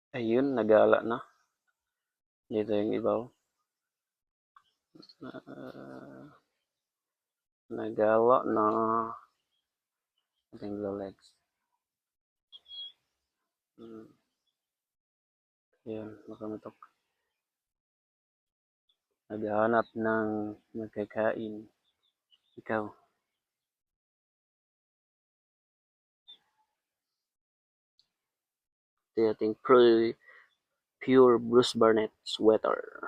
Ayun, nagala na. Dito yung ibaw. Nagala na ating legs. Ayan, makamatok. Naghahanap ng magkakain. Ikaw. Ito yung ating pure Bruce Barnett sweater.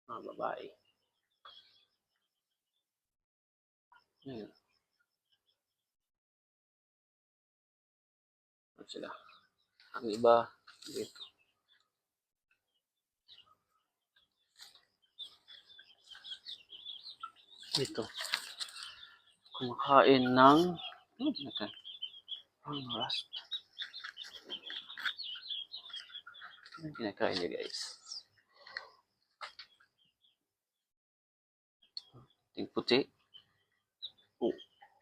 Mga babae. Ayan. Ano sila? Ang iba dito. Dito. Kumakain ng rust. Ano kinakain niya guys? Ting puti.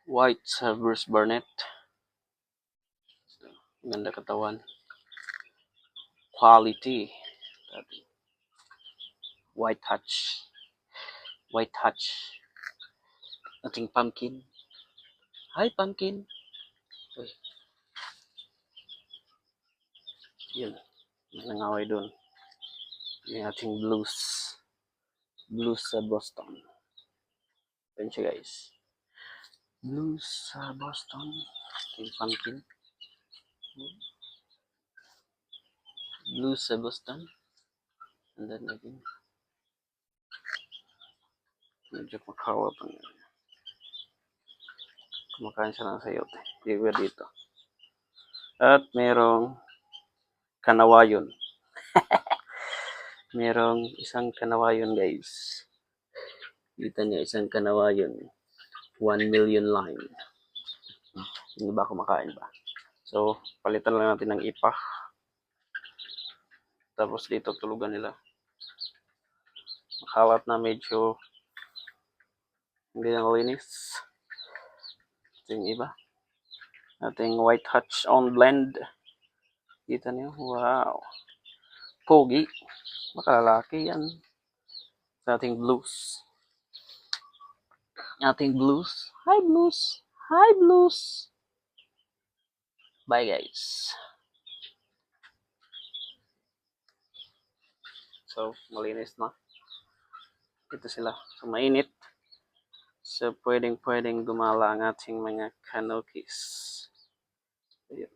White Bruce Barnett. Ganda katawan. Quality. White touch. White touch. Ating pumpkin. Hi pumpkin. Uy. Yun. Nangaway doon. Yung ating blues. Blues sa Boston. Yan siya guys. Blues sa Boston. Ating pumpkin. Blues sa Boston. And then again. Medyo makawa pa nga. Kumakain siya ng sayote. Hindi dito. At merong kanawayon. Merong isang kanawayon guys. Kita niya isang kanawayon. 1 million line. Hindi ba kumakain ba? So, palitan lang natin ng ipa. Tapos dito tulugan nila. Makalat na medyo hindi na linis. Ito yung iba. Ating white touch on blend. Kita niyo? Wow. Pogi. Makalalaki yan. Sa ating blues. Ating blues. Hi blues. Hi blues. Bye guys. So, malinis na. Ito sila. So, mainit. So, pwedeng gumala ang ating mga kanokis. Ayun.